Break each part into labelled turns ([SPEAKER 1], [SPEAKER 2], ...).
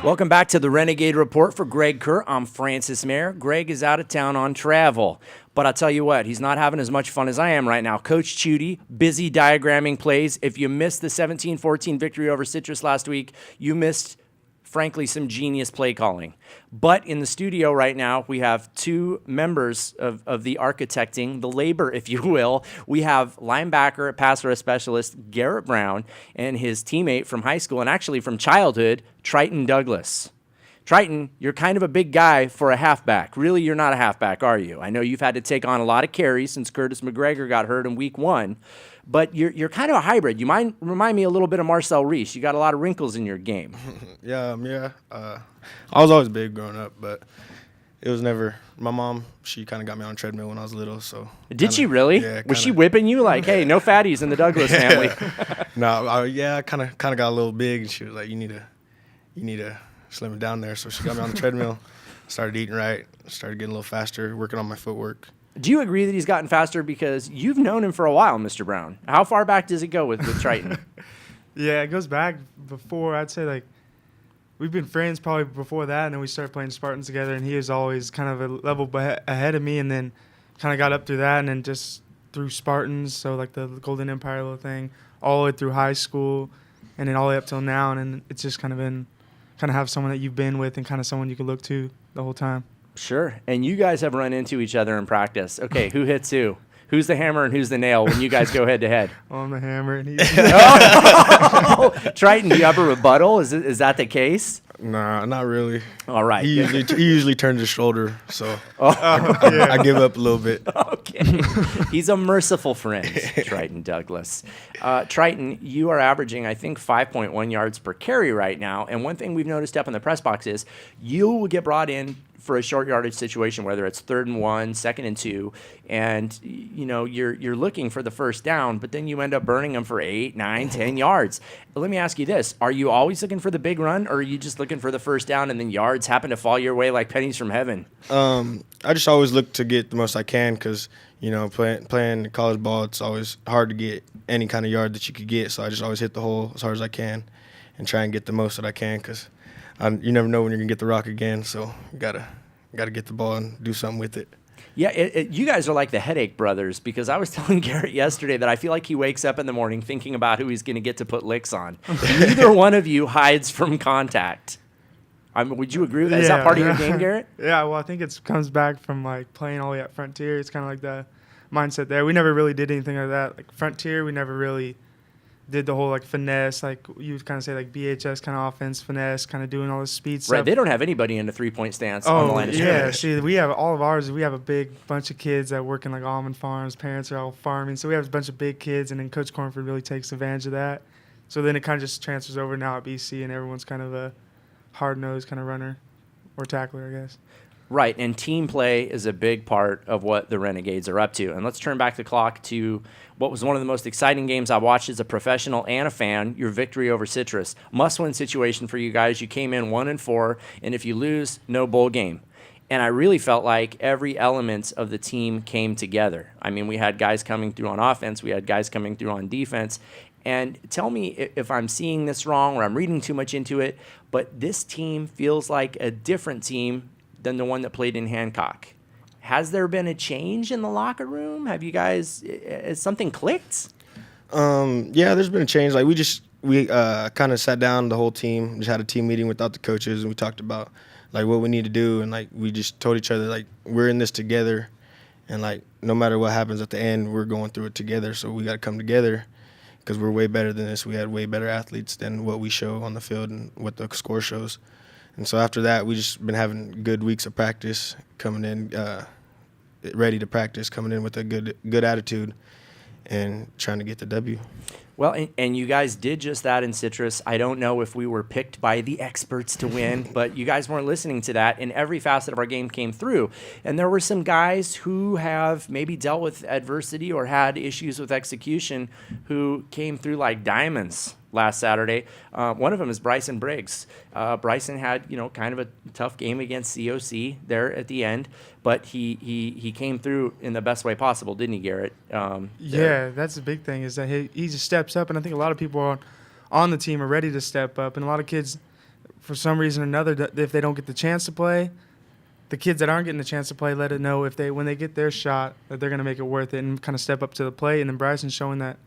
[SPEAKER 1] Welcome back to the Renegade Report for Greg Kerr. I'm Francis Mayer. Greg is out of town on travel. But I'll tell you what, he's not having as much fun as I am right now. Coach Chudy, busy diagramming plays. If you missed the 17-14 victory over Citrus last week, you missed, frankly, some genius play calling. But in the studio right now, we have two members of the architecting, the labor, if you will. We have linebacker, pass rush specialist Garrett Brown and his teammate from high school and actually from childhood, Triton Douglas. Triton, you're kind of a big guy for a halfback. Really, you're not a halfback, are you? I know you've had to take on a lot of carries since Curtis McGregor got hurt in week 1, but you're kind of a hybrid. You remind me a little bit of Marcel Reese. You got a lot of wrinkles in your game.
[SPEAKER 2] Yeah. I was always big growing up, but it was never – my mom, she kind of got me on a treadmill when I was little. So
[SPEAKER 1] Did she really?
[SPEAKER 2] Yeah.
[SPEAKER 1] Was she whipping you like, hey, no fatties in the Douglas family?
[SPEAKER 2] No, I kind of got a little big, and she was like, you need to slim it down there. So she got me on the treadmill, started eating right, started getting a little faster, working on my footwork.
[SPEAKER 1] Do you agree that he's gotten faster? Because you've known him for a while, Mr. Brown. How far back does it go with Triton?
[SPEAKER 3] Yeah, it goes back before, I'd say, like, we've been friends probably before that, and then we started playing Spartans together, and he was always kind of a level ahead of me, and then kind of got up through that, and then just through Spartans, so like the Golden Empire little thing, all the way through high school, and then all the way up till now, and then it's just kind of have someone that you've been with and kind of someone you can look to the whole time.
[SPEAKER 1] Sure. And you guys have run into each other in practice. Okay, who hits who? Who's the hammer and who's the nail when you guys go head to head?
[SPEAKER 3] Well, I'm the hammer, and he's
[SPEAKER 1] Triton, do you have a rebuttal? Is that the case?
[SPEAKER 2] Nah, not really.
[SPEAKER 1] All right.
[SPEAKER 2] He usually turns his shoulder, so I give up a little bit.
[SPEAKER 1] Okay. He's a merciful friend, Triton Douglas. Triton, you are averaging, I think, 5.1 yards per carry right now. And one thing we've noticed up in the press box is you will get brought in for a short yardage situation, whether it's 3rd and 1, 2nd and 2, and you're looking for the first down, but then you end up burning them for 8, 9, 10 yards. But let me ask you this: are you always looking for the big run, or are you just looking for the first down and then yards happen to fall your way like pennies from heaven?
[SPEAKER 2] I just always look to get the most I can because playing college ball, it's always hard to get any kind of yard that you could get. So I just always hit the hole as hard as I can and try and get the most that I can because you never know when you're gonna get the rock again. So you gotta get the ball and do something with it.
[SPEAKER 1] Yeah, you guys are like the headache brothers because I was telling Garrett yesterday that I feel like he wakes up in the morning thinking about who he's going to get to put licks on. Neither one of you hides from contact. Would you agree with that? Is that part of your game, Garrett?
[SPEAKER 3] Yeah, well, I think it comes back from like playing all the way at Frontier. It's kind of like the mindset there. We never really did anything like that. Like Frontier, we never really did the whole like finesse, like you would kind of say like BHS kind of offense, finesse, kind of doing all this speed stuff.
[SPEAKER 1] Right, they don't have anybody in a 3-point stance on the line of scrimmage.
[SPEAKER 3] Yeah, see, we have all of ours. We have a big bunch of kids that work in like almond farms. Parents are all farming, so we have a bunch of big kids, and then Coach Cornford really takes advantage of that. So then it kind of just transfers over now at BC, and everyone's kind of a hard-nosed kind of runner or tackler, I guess.
[SPEAKER 1] Right, and team play is a big part of what the Renegades are up to. And let's turn back the clock to what was one of the most exciting games I watched as a professional and a fan, your victory over Citrus. Must-win situation for you guys. You came in 1-4, and if you lose, no bowl game. And I really felt like every element of the team came together. I mean, we had guys coming through on offense. We had guys coming through on defense. And tell me if I'm seeing this wrong or I'm reading too much into it, but this team feels like a different team than the one that played in Hancock. Has there been a change in the locker room? Have you guys, has something clicked?
[SPEAKER 2] Yeah, there's been a change. Like we kind of sat down, the whole team, just had a team meeting without the coaches, and we talked about like what we need to do, and like we just told each other like we're in this together, and like no matter what happens at the end, we're going through it together. So we got to come together because we're way better than this. We had way better athletes than what we show on the field and what the score shows. And so after that, we just been having good weeks of practice, coming in ready to practice, coming in with a good attitude, and trying to get the W.
[SPEAKER 1] Well, and you guys did just that in Citrus. I don't know if we were picked by the experts to win, but you guys weren't listening to that, and every facet of our game came through. And there were some guys who have maybe dealt with adversity or had issues with execution who came through like diamonds last Saturday. One of them is Bryson Briggs. Bryson had, kind of a tough game against COC there at the end, but he came through in the best way possible, didn't he, Garrett?
[SPEAKER 3] Yeah, that's the big thing is that he just steps up, and I think a lot of people on the team are ready to step up, and a lot of kids for some reason or another, if they don't get the chance to play, the kids that aren't getting the chance to play, let it know if when they get their shot that they're going to make it worth it and kind of step up to the plate. And then Bryson's showing that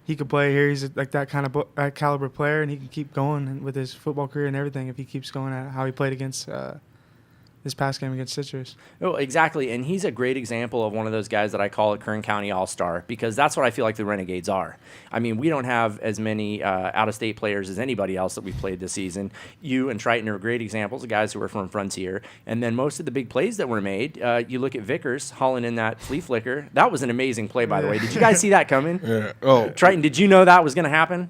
[SPEAKER 3] he could play here. He's like that kind of that caliber player, and he can keep going with his football career and everything if he keeps going at how he played against this past game against Citrus.
[SPEAKER 1] Oh, exactly. And he's a great example of one of those guys that I call a Kern County All-Star, because that's what I feel like the Renegades are. I mean, we don't have as many out-of-state players as anybody else that we've played this season. You and Triton are great examples of guys who are from Frontier. And then most of the big plays that were made, you look at Vickers hauling in that flea flicker. That was an amazing play, by the way. Did you guys see that coming?
[SPEAKER 2] Yeah. Oh,
[SPEAKER 1] Triton, did you know that was going to happen?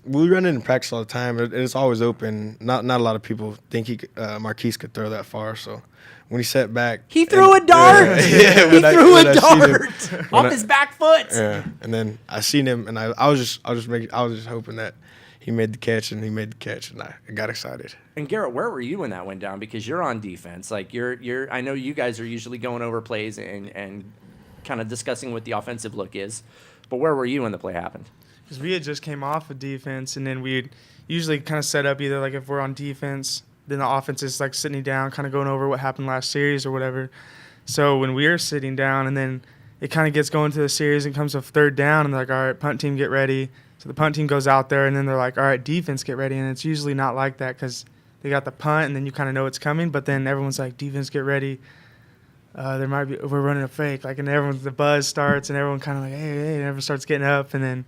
[SPEAKER 2] We run it in practice all the time. It's always open. Not a lot of people think Marquise could throw that far. So when he set back,
[SPEAKER 1] he threw a dart. He threw a dart off his back foot.
[SPEAKER 2] Yeah, and then I seen him, and I was just hoping that he made the catch, and I got excited.
[SPEAKER 1] And Garrett, where were you when that went down? Because you're on defense. Like you're. I know you guys are usually going over plays and kind of discussing what the offensive look is. But where were you when the play happened?
[SPEAKER 3] Because we had just came off of defense, and then we'd usually kind of set up either like if we're on defense, then the offense is like sitting down, kind of going over what happened last series or whatever. So when we're sitting down, and then it kind of gets going to the series and comes to third down, and they're like, all right, punt team, get ready. So the punt team goes out there, and then they're like, all right, defense, get ready. And it's usually not like that because they got the punt, and then you kind of know it's coming. But then everyone's like, defense, get ready. We're running a fake. Like, and the buzz starts, and everyone kind of like, hey, and everyone starts getting up, and then.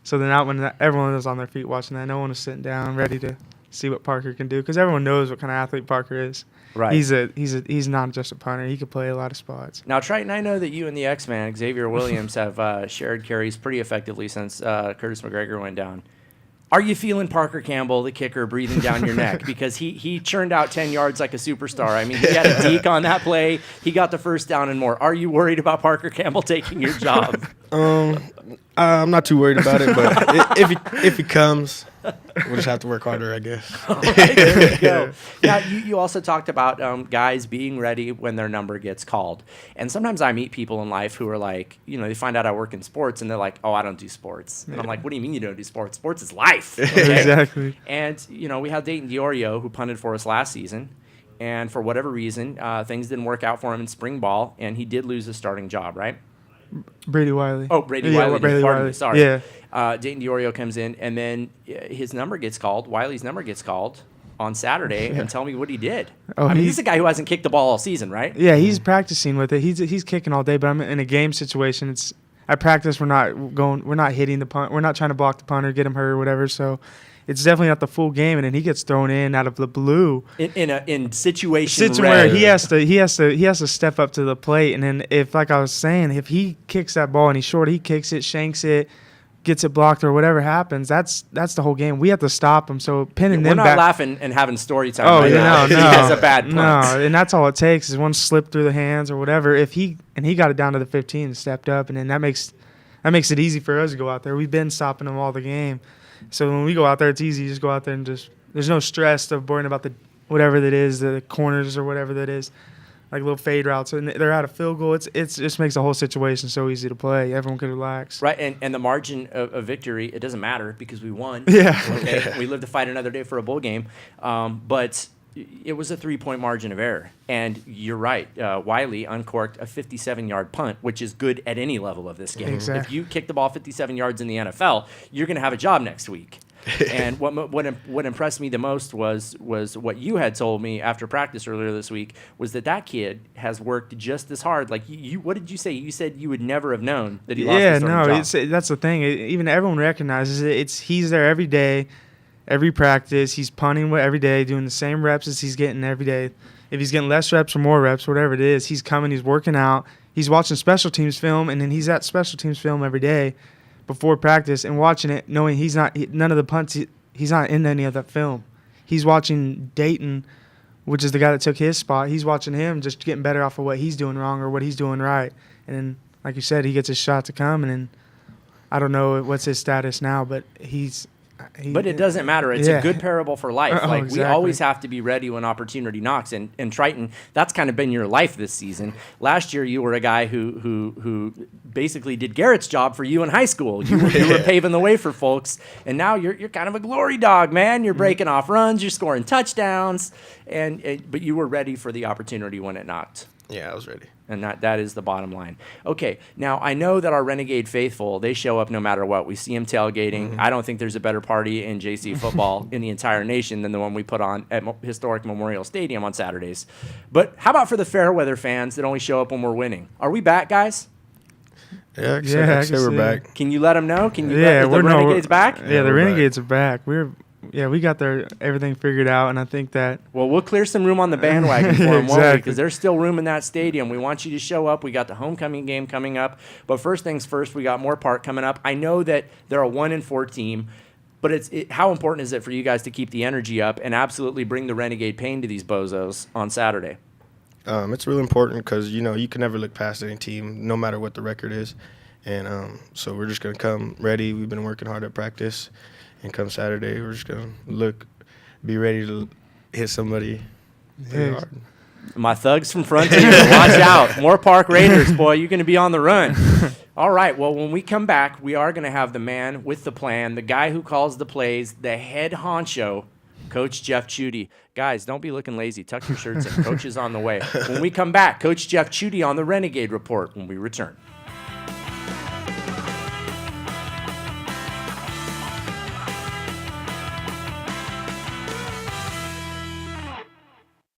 [SPEAKER 3] So then out when everyone was on their feet watching that, no one was sitting down ready to see what Parker can do because everyone knows what kind of athlete Parker is.
[SPEAKER 1] Right.
[SPEAKER 3] He's not just a punter. He can play a lot of spots.
[SPEAKER 1] Now, Triton, I know that you and the X-Man, Xavier Williams, have shared carries pretty effectively since Curtis McGregor went down. Are you feeling Parker Campbell, the kicker, breathing down your neck? Because he churned out 10 yards like a superstar. I mean, he had a deke on that play. He got the first down and more. Are you worried about Parker Campbell taking your job?
[SPEAKER 2] I'm not too worried about it, but if he comes, we'll just have to work harder, I guess.
[SPEAKER 1] All right, there we go. Now, you also talked about guys being ready when their number gets called. And sometimes I meet people in life who are like, they find out I work in sports, and they're like, oh, I don't do sports. And I'm like, what do you mean you don't do sports? Sports is life. Okay?
[SPEAKER 3] Exactly.
[SPEAKER 1] And, we had Dayton DiOrio, who punted for us last season. And for whatever reason, things didn't work out for him in spring ball, and he did lose his starting job, right?
[SPEAKER 3] Brady Wiley.
[SPEAKER 1] Oh, Brady Wiley. Pardon me. Sorry.
[SPEAKER 3] Yeah.
[SPEAKER 1] Dayton DiOrio comes in, and then his number gets called. Wiley's number gets called on Saturday, and tell me what he did.
[SPEAKER 3] Oh,
[SPEAKER 1] he's a guy who hasn't kicked the ball all season, right?
[SPEAKER 3] Yeah, he's practicing with it. He's kicking all day, but I'm in a game situation. At practice, we're not hitting the punt. We're not trying to block the punter, get him hurt or whatever. So it's definitely not the full game, and then he gets thrown in out of the blue
[SPEAKER 1] in situation
[SPEAKER 3] where he has to step up to the plate. And then if he kicks that ball and he's short, he kicks it, shanks it, gets it blocked or whatever happens. That's the whole game. We have to stop him. So pinning them back.
[SPEAKER 1] We're not laughing and having story time.
[SPEAKER 3] Oh,
[SPEAKER 1] no. He has a bad punt.
[SPEAKER 3] No, and that's all it takes is one slip through the hands or whatever. He got it down to the 15 and stepped up, and then that makes it easy for us to go out there. We've been stopping them all the game. So when we go out there, it's easy. You just go out there and there's no stress of worrying about whatever that is, the corners or whatever that is, like little fade routes. And they're out of field goal. It just makes the whole situation so easy to play. Everyone can relax.
[SPEAKER 1] Right, and the margin of victory, it doesn't matter because we won.
[SPEAKER 3] Yeah.
[SPEAKER 1] Okay, we live to fight another day for a bowl game. But it was a 3-point margin of error. And you're right. Wiley uncorked a 57-yard punt, which is good at any level of this game.
[SPEAKER 3] Exactly.
[SPEAKER 1] If you kick the ball 57 yards in the NFL, you're going to have a job next week. And what impressed me the most was what you had told me after practice earlier this week was that kid has worked just as hard. Like you, what did you say? You said you would never have known that he lost his starting job.
[SPEAKER 3] That's the thing. Even everyone recognizes it. He's there every day. Every practice, he's punting every day, doing the same reps as he's getting every day. If he's getting less reps or more reps, whatever it is, he's coming, he's working out. He's watching special teams film, and then he's at special teams film every day before practice and watching it, knowing none of the punts, he's not in any of that film. He's watching Dayton, which is the guy that took his spot. He's watching him just getting better off of what he's doing wrong or what he's doing right. And then, like you said, he gets his shot to come, and then I don't know what's his status now, but he's
[SPEAKER 1] But it doesn't matter. It's a good parable for life.
[SPEAKER 3] Oh,
[SPEAKER 1] Like
[SPEAKER 3] exactly.
[SPEAKER 1] we always have to be ready when opportunity knocks. And Triton, that's kind of been your life this season. Last year, you were a guy who basically did Garrett's job for you in high school. You were paving the way for folks. And now you're kind of a glory dog, man. You're breaking off runs. You're scoring touchdowns. But you were ready for the opportunity when it knocked.
[SPEAKER 2] Yeah, I was ready.
[SPEAKER 1] And that is the bottom line. Okay, now I know that our Renegade faithful, they show up no matter what. We see them tailgating.
[SPEAKER 2] Mm-hmm.
[SPEAKER 1] I don't think there's a better party in JC football in the entire nation than the one we put on at historic Memorial Stadium on Saturdays. But how about for the fair weather fans that only show up when we're winning? Are we back, guys?
[SPEAKER 2] Yeah,
[SPEAKER 3] I
[SPEAKER 2] I
[SPEAKER 3] can
[SPEAKER 2] say we're
[SPEAKER 3] see
[SPEAKER 2] back.
[SPEAKER 1] Can you let them know? Can you
[SPEAKER 3] Yeah,
[SPEAKER 1] let the Renegades back?
[SPEAKER 3] Yeah,
[SPEAKER 2] Yeah,
[SPEAKER 3] the
[SPEAKER 2] we're back.
[SPEAKER 3] Renegades are back. We got everything figured out, and I think that
[SPEAKER 1] Well, we'll clear some room on the bandwagon for them, won't we?
[SPEAKER 3] Exactly.
[SPEAKER 1] Because there's still room in that stadium. We want you to show up. We got the homecoming game coming up. But first things first, we got more Park coming up. I know that they're a 1-4 team, but how important is it for you guys to keep the energy up and absolutely bring the Renegade pain to these bozos on Saturday?
[SPEAKER 2] It's really important because, you can never look past any team, no matter what the record is. And so we're just going to come ready. We've been working hard at practice. And come Saturday, we're just going to be ready to hit somebody pretty hard.
[SPEAKER 1] My thugs from Frontier, watch out. More Park Raiders, boy. You're going to be on the run. All right, well, when we come back, we are going to have the man with the plan, the guy who calls the plays, the head honcho, Coach Jeff Chudy. Guys, don't be looking lazy. Tuck your shirts in. Coach is on the way. When we come back, Coach Jeff Chudy on the Renegade Report when we return.